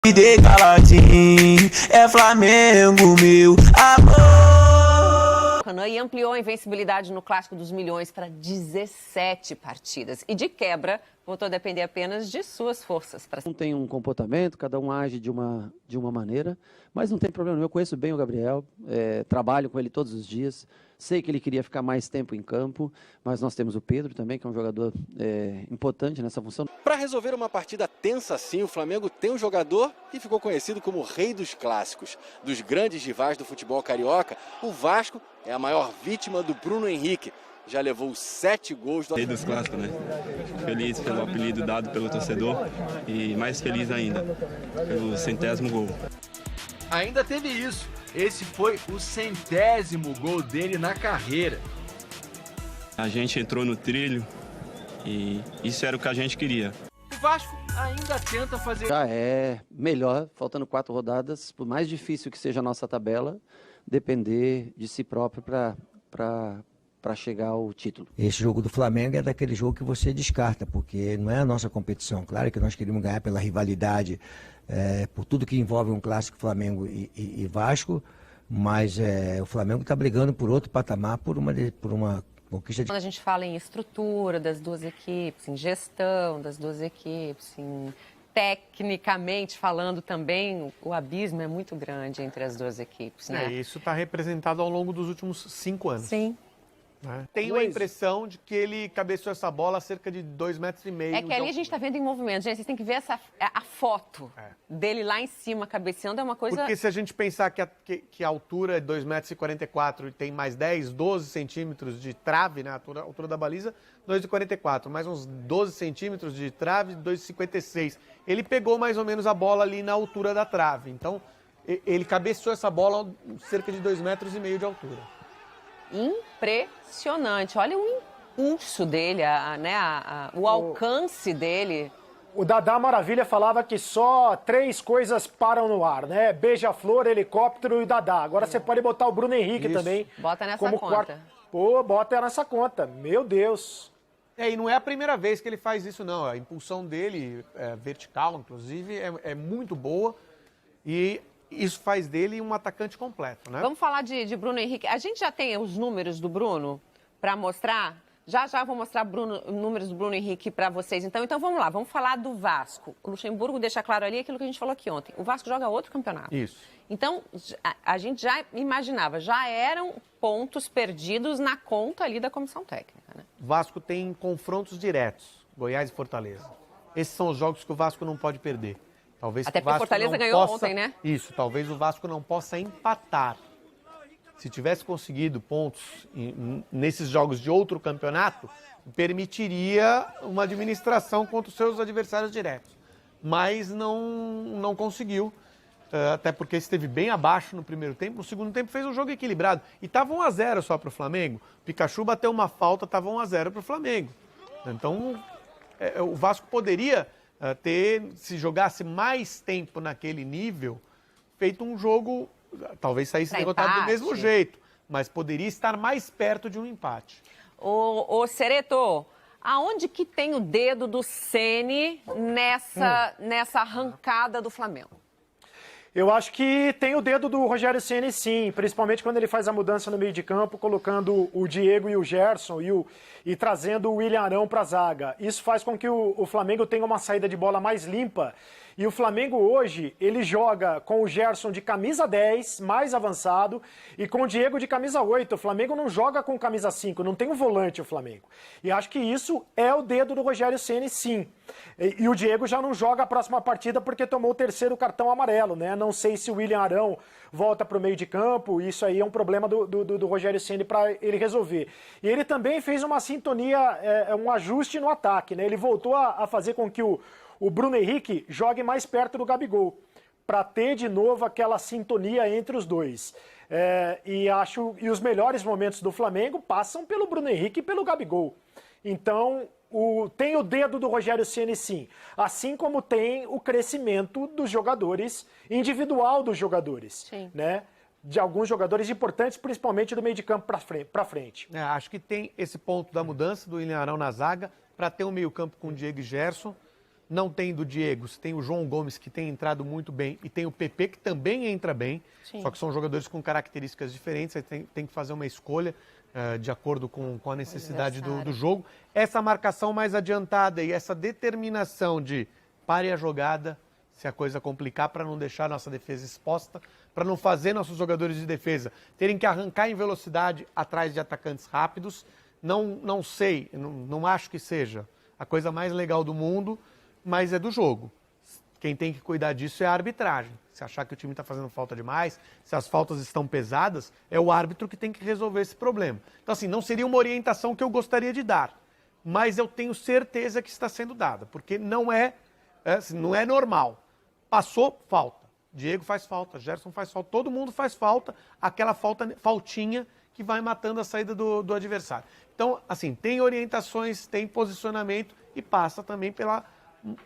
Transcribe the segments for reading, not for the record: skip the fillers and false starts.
Me dê caladinho, é Flamengo, meu amor. E ampliou a invencibilidade no Clássico dos Milhões para 17 partidas. E de quebra, voltou a depender apenas de suas forças. Não tem um comportamento, cada um age de uma maneira, mas não tem problema nenhum. Eu conheço bem o Gabriel, trabalho com ele todos os dias, sei que ele queria ficar mais tempo em campo, mas nós temos o Pedro também, que é um jogador importante nessa função. Para resolver uma partida tensa assim, o Flamengo tem um jogador que ficou conhecido como o rei dos clássicos. Dos grandes rivais do futebol carioca, o Vasco é a maior vítima do Bruno Henrique. Já levou 7 gols do... Rei dos clássicos, né? Feliz pelo apelido dado pelo torcedor e mais feliz ainda pelo 100º gol. Ainda teve isso. Esse foi o 100º gol dele na carreira. A gente entrou no trilho e isso era o que a gente queria. O Vasco ainda tenta fazer... Já é melhor, faltando 4 rodadas, por mais difícil que seja a nossa tabela, depender de si próprio para chegar ao título. Esse jogo do Flamengo é daquele jogo que você descarta, porque não é a nossa competição. Claro que nós queríamos ganhar pela rivalidade, por tudo que envolve um clássico Flamengo e Vasco, mas o Flamengo está brigando por outro patamar, por uma conquista de... Quando a gente fala em estrutura das duas equipes, em gestão das duas equipes, tecnicamente falando também, o abismo é muito grande entre as duas equipes, né? Isso está representado ao longo dos últimos 5 anos. Sim. Tenho a impressão de que ele cabeceou essa bola a cerca de 2,5 metros. É que ali a gente está vendo em movimento. Gente, vocês têm que ver a foto dele lá em cima cabeceando, é uma coisa... Porque se a gente pensar que a altura é 2,44 metros e tem mais 10, 12 centímetros de trave, né, a altura da baliza, 2,44, mais uns 12 centímetros de trave, 2,56. Ele pegou mais ou menos a bola ali na altura da trave. Então, ele cabeceou essa bola a cerca de 2,5 metros de altura. Impressionante. Olha o impulso dele, o alcance dele. O Dadá Maravilha falava que só 3 coisas param no ar, né? Beija-flor, helicóptero e o Dadá. Agora você pode botar o Bruno Henrique também. Bota nessa como conta. Bota nessa conta. Meu Deus. E não é a primeira vez que ele faz isso, não. A impulsão dele, vertical, inclusive, é muito boa. E isso faz dele um atacante completo, né? Vamos falar de Bruno Henrique. A gente já tem os números do Bruno para mostrar? Já vou mostrar números do Bruno Henrique para vocês. Então vamos lá, vamos falar do Vasco. O Luxemburgo deixa claro ali aquilo que a gente falou aqui ontem. O Vasco joga outro campeonato. Isso. Então, a gente já imaginava, já eram pontos perdidos na conta ali da comissão técnica, né? O Vasco tem confrontos diretos, Goiás e Fortaleza. Esses são os jogos que o Vasco não pode perder. Talvez até porque o Fortaleza ganhou ontem, né? Isso, talvez o Vasco não possa empatar. Se tivesse conseguido pontos nesses jogos de outro campeonato, permitiria uma administração contra os seus adversários diretos. Mas não conseguiu, até porque esteve bem abaixo no primeiro tempo. No segundo tempo fez um jogo equilibrado. E estava 1-0 só para o Flamengo. O Pikachu bateu uma falta, estava 1-0 para o Flamengo. Então, o Vasco poderia... se jogasse mais tempo naquele nível, feito um jogo, talvez saísse derrotado do mesmo jeito, mas poderia estar mais perto de um empate. Ô Cereto, aonde que tem o dedo do Ceni nessa arrancada do Flamengo? Eu acho que tem o dedo do Rogério Ceni, sim, principalmente quando ele faz a mudança no meio de campo, colocando o Diego e o Gerson e trazendo o William Arão para a zaga. Isso faz com que o Flamengo tenha uma saída de bola mais limpa. E o Flamengo hoje, ele joga com o Gerson de camisa 10, mais avançado, e com o Diego de camisa 8. O Flamengo não joga com camisa 5, não tem um volante o Flamengo. E acho que isso é o dedo do Rogério Ceni, sim. E o Diego já não joga a próxima partida porque tomou o 3º cartão amarelo, né? Não sei se o William Arão volta para o meio de campo, isso aí é um problema do Rogério Ceni para ele resolver. E ele também fez uma sintonia, um ajuste no ataque, né? Ele voltou a fazer com que o Bruno Henrique jogue mais perto do Gabigol, para ter de novo aquela sintonia entre os dois. E os melhores momentos do Flamengo passam pelo Bruno Henrique e pelo Gabigol. Então, tem o dedo do Rogério Ceni, sim. Assim como tem o crescimento dos jogadores, individual dos jogadores. Sim. Né? De alguns jogadores importantes, principalmente do meio de campo para frente. Acho que tem esse ponto da mudança do William Arão na zaga, para ter um meio campo com Diego e Gerson. não tem do Diego, você tem o João Gomes, que tem entrado muito bem, e tem o PP, que também entra bem, Sim. só que são jogadores com características diferentes, você tem que fazer uma escolha de acordo com a necessidade do jogo. Essa marcação mais adiantada e essa determinação de pare a jogada, se a coisa complicar, para não deixar a nossa defesa exposta, para não fazer nossos jogadores de defesa terem que arrancar em velocidade atrás de atacantes rápidos. Não sei, não acho que seja a coisa mais legal do mundo, mas é do jogo. Quem tem que cuidar disso é a arbitragem. Se achar que o time está fazendo falta demais, se as faltas estão pesadas, é o árbitro que tem que resolver esse problema. Então, assim, não seria uma orientação que eu gostaria de dar, mas eu tenho certeza que está sendo dada, porque não é normal. Passou, falta. Diego faz falta, Gerson faz falta, todo mundo faz falta, aquela faltinha que vai matando a saída do adversário. Então, assim, tem orientações, tem posicionamento e passa também pela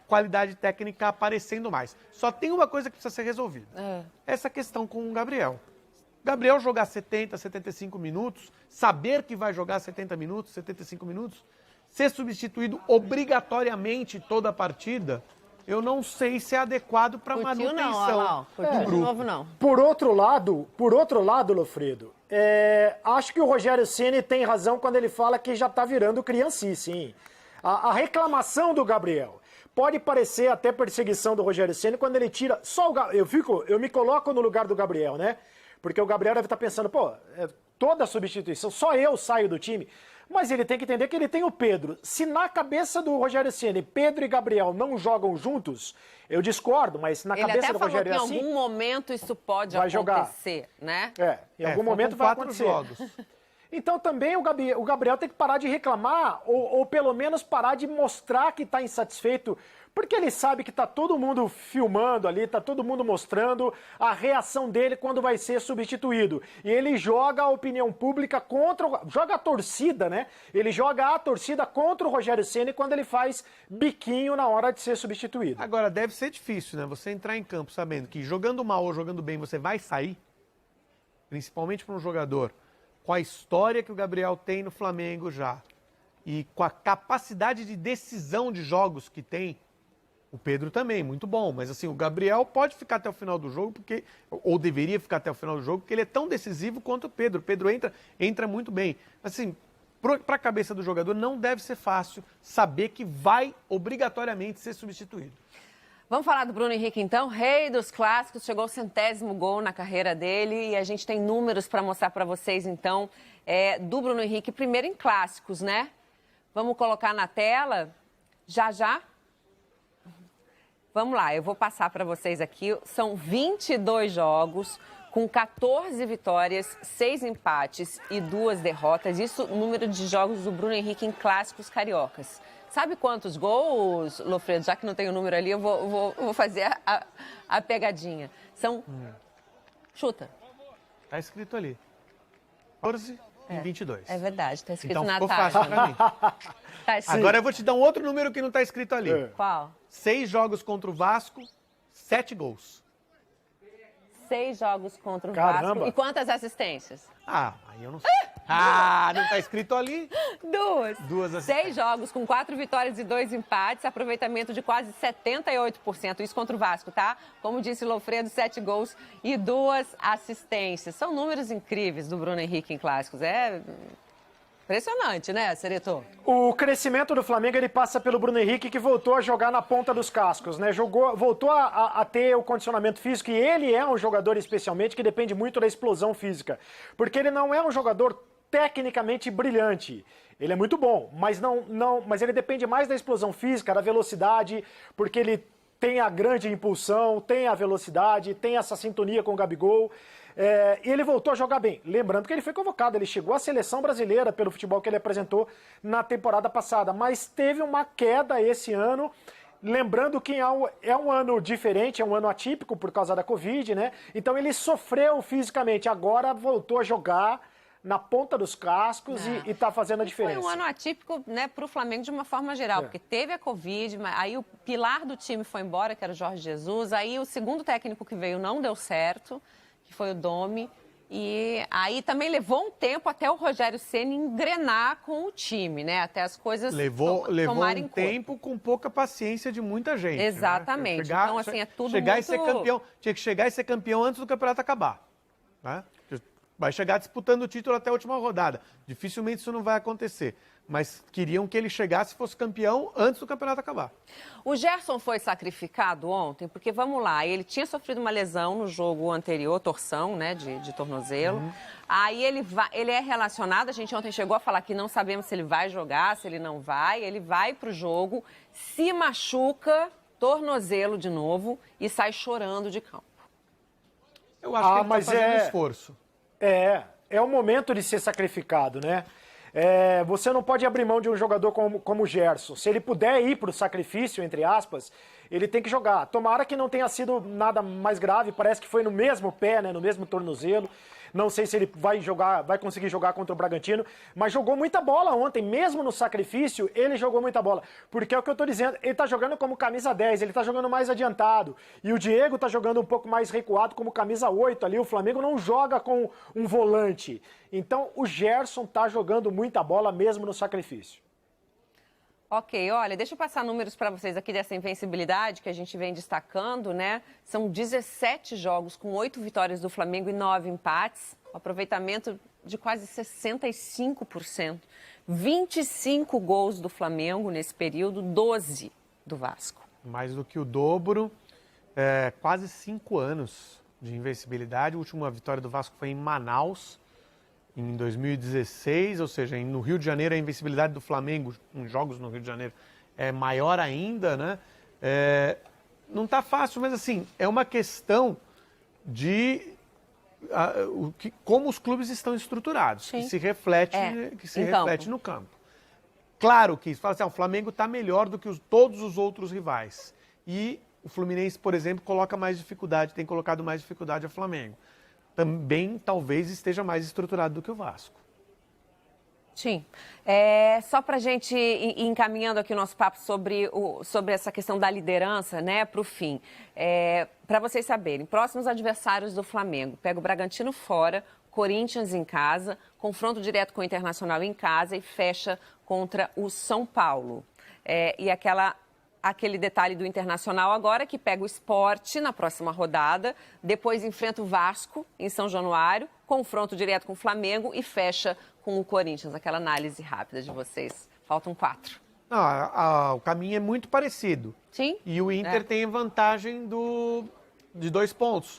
qualidade técnica aparecendo mais. Só tem uma coisa que precisa ser resolvida. Essa questão com o Gabriel. Gabriel jogar 70, 75 minutos, saber que vai jogar 70 minutos, 75 minutos, ser substituído obrigatoriamente toda a partida, eu não sei se é adequado para manutenção do grupo. De novo, não. Por outro lado, Lofredo, acho que o Rogério Ceni tem razão quando ele fala que já está virando criancice, hein? A reclamação do Gabriel pode parecer até perseguição do Rogério Ceni quando ele tira só eu me coloco no lugar do Gabriel, né? Porque o Gabriel deve estar pensando, toda substituição, só eu saio do time. Mas ele tem que entender que ele tem o Pedro. Se na cabeça do Rogério Ceni, Pedro e Gabriel não jogam juntos, eu discordo, mas na cabeça do Rogério é assim... Em algum momento isso pode acontecer, né? Em algum momento vai acontecer. Jogos. Então também o Gabriel tem que parar de reclamar, ou pelo menos parar de mostrar que está insatisfeito, porque ele sabe que está todo mundo filmando ali, está todo mundo mostrando a reação dele quando vai ser substituído. E ele joga a opinião pública joga a torcida, né? Ele joga a torcida contra o Rogério Ceni quando ele faz biquinho na hora de ser substituído. Agora, deve ser difícil, né? Você entrar em campo sabendo que jogando mal ou jogando bem você vai sair, principalmente para um jogador com a história que o Gabriel tem no Flamengo já e com a capacidade de decisão de jogos que tem. O Pedro também, muito bom, mas assim, o Gabriel pode ficar até o final do jogo, ou deveria ficar até o final do jogo, porque ele é tão decisivo quanto o Pedro. O Pedro entra muito bem. Assim, para a cabeça do jogador não deve ser fácil saber que vai obrigatoriamente ser substituído. Vamos falar do Bruno Henrique, então, rei dos clássicos, chegou ao 100º gol na carreira dele e a gente tem números para mostrar para vocês, então, do Bruno Henrique, primeiro em clássicos, né? Vamos colocar na tela, já. Vamos lá, eu vou passar para vocês aqui, são 22 jogos, com 14 vitórias, 6 empates e 2 derrotas, isso número de jogos do Bruno Henrique em clássicos cariocas. Sabe quantos gols, Lofredo? Já que não tem o número ali, eu vou fazer a pegadinha. São... Chuta. Tá escrito ali. 14 e 22. É verdade, tá escrito então, na ficou taxa. fácil pra mim. Tá escrito. Agora eu vou te dar um outro número que não tá escrito ali. Qual? 6 jogos contra o Vasco, 7 gols. 6 jogos contra o Caramba. Vasco. E quantas assistências? Aí eu não sei. Não tá escrito ali? 2. 2 assistências. 6 jogos com 4 vitórias e 2 empates, aproveitamento de quase 78%. Isso contra o Vasco, tá? Como disse Lofredo, 7 gols e 2 assistências. São números incríveis do Bruno Henrique em clássicos. É impressionante, né, Sereto? O crescimento do Flamengo ele passa pelo Bruno Henrique, que voltou a jogar na ponta dos cascos, né? Voltou a ter o condicionamento físico, e ele é um jogador especialmente que depende muito da explosão física, porque ele não é um jogador tecnicamente brilhante. Ele é muito bom, mas ele depende mais da explosão física, da velocidade, porque ele tem a grande impulsão, tem a velocidade, tem essa sintonia com o Gabigol. E ele voltou a jogar bem. Lembrando que ele foi convocado, ele chegou à seleção brasileira pelo futebol que ele apresentou na temporada passada, mas teve uma queda esse ano. Lembrando que é um ano diferente, é um ano atípico por causa da Covid, né? Então ele sofreu fisicamente, agora voltou a jogar na ponta dos cascos e está fazendo a diferença. Foi um ano atípico, né, para o Flamengo de uma forma geral, porque teve a Covid, aí o pilar do time foi embora, que era o Jorge Jesus, aí o segundo técnico que veio não deu certo, que foi o Domi, E aí também levou um tempo até o Rogério Ceni engrenar com o time, né? Até as coisas Levou tomarem um corpo. tempo com pouca paciência de muita gente. Exatamente. Né? Chegar, então, assim, é tudo chegar muito... e ser campeão. Tinha que chegar e ser campeão antes do campeonato acabar. Né? Vai chegar disputando o título até a última rodada. Dificilmente isso não vai acontecer. Mas queriam que ele chegasse e fosse campeão antes do campeonato acabar. O Gerson foi sacrificado ontem, porque, vamos lá, ele tinha sofrido uma lesão no jogo anterior, torção, né, de tornozelo. Aí ele é relacionado, a gente ontem chegou a falar que não sabemos se ele vai jogar, se ele não vai. Ele vai pro jogo, se machuca, tornozelo de novo e sai chorando de campo. Eu acho que ele tá fazendo esforço. É o momento de ser sacrificado, né? Você não pode abrir mão de um jogador como o Gerson. Se ele puder ir para o sacrifício, entre aspas, ele tem que jogar. Tomara que não tenha sido nada mais grave, parece que foi no mesmo pé, né, no mesmo tornozelo. Não sei se ele vai conseguir jogar contra o Bragantino, mas jogou muita bola ontem, mesmo no sacrifício, ele jogou muita bola. Porque é o que eu tô dizendo, ele tá jogando como camisa 10, ele tá jogando mais adiantado. E o Diego tá jogando um pouco mais recuado como camisa 8 ali. O Flamengo não joga com um volante. Então o Gerson tá jogando muita bola mesmo no sacrifício. Ok, olha, deixa eu passar números para vocês aqui dessa invencibilidade que a gente vem destacando, né? São 17 jogos com 8 vitórias do Flamengo e 9 empates. Um aproveitamento de quase 65%. 25 gols do Flamengo nesse período, 12 do Vasco. Mais do que o dobro. Quase 5 anos de invencibilidade. A última vitória do Vasco foi em Manaus, em 2016, ou seja, no Rio de Janeiro a invencibilidade do Flamengo em jogos no Rio de Janeiro é maior ainda, né? Não está fácil, mas assim, é uma questão de como os clubes estão estruturados, que se reflete, reflete no campo. Claro que fala assim, o Flamengo está melhor do que todos os outros rivais. E o Fluminense, por exemplo, coloca mais dificuldade, tem colocado mais dificuldade ao Flamengo. Também talvez esteja mais estruturado do que o Vasco. Sim. Só para a gente ir encaminhando aqui o nosso papo sobre essa questão da liderança, né, para o fim. Para vocês saberem, próximos adversários do Flamengo. Pega o Bragantino fora, Corinthians em casa, confronto direto com o Internacional em casa e fecha contra o São Paulo. E aquele detalhe do Internacional agora, que pega o Sport na próxima rodada, depois enfrenta o Vasco em São Januário, confronto direto com o Flamengo e fecha com o Corinthians. Aquela análise rápida de vocês. Faltam 4. Não, o caminho é muito parecido. Sim. E o Inter tem vantagem de 2 pontos.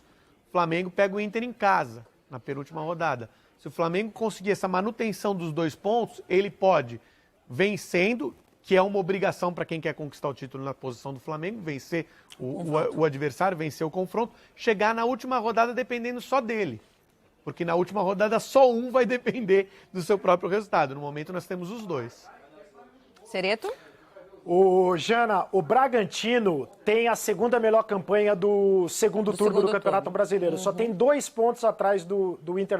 O Flamengo pega o Inter em casa, na penúltima rodada. Se o Flamengo conseguir essa manutenção dos 2 pontos, ele pode, vencendo, que é uma obrigação para quem quer conquistar o título na posição do Flamengo, vencer o adversário, vencer o confronto, chegar na última rodada dependendo só dele. Porque na última rodada só um vai depender do seu próprio resultado. No momento nós temos os 2. Cereto? Jana, o Bragantino tem a segunda melhor campanha do segundo turno do Campeonato Brasileiro. Só tem 2 pontos atrás do Inter.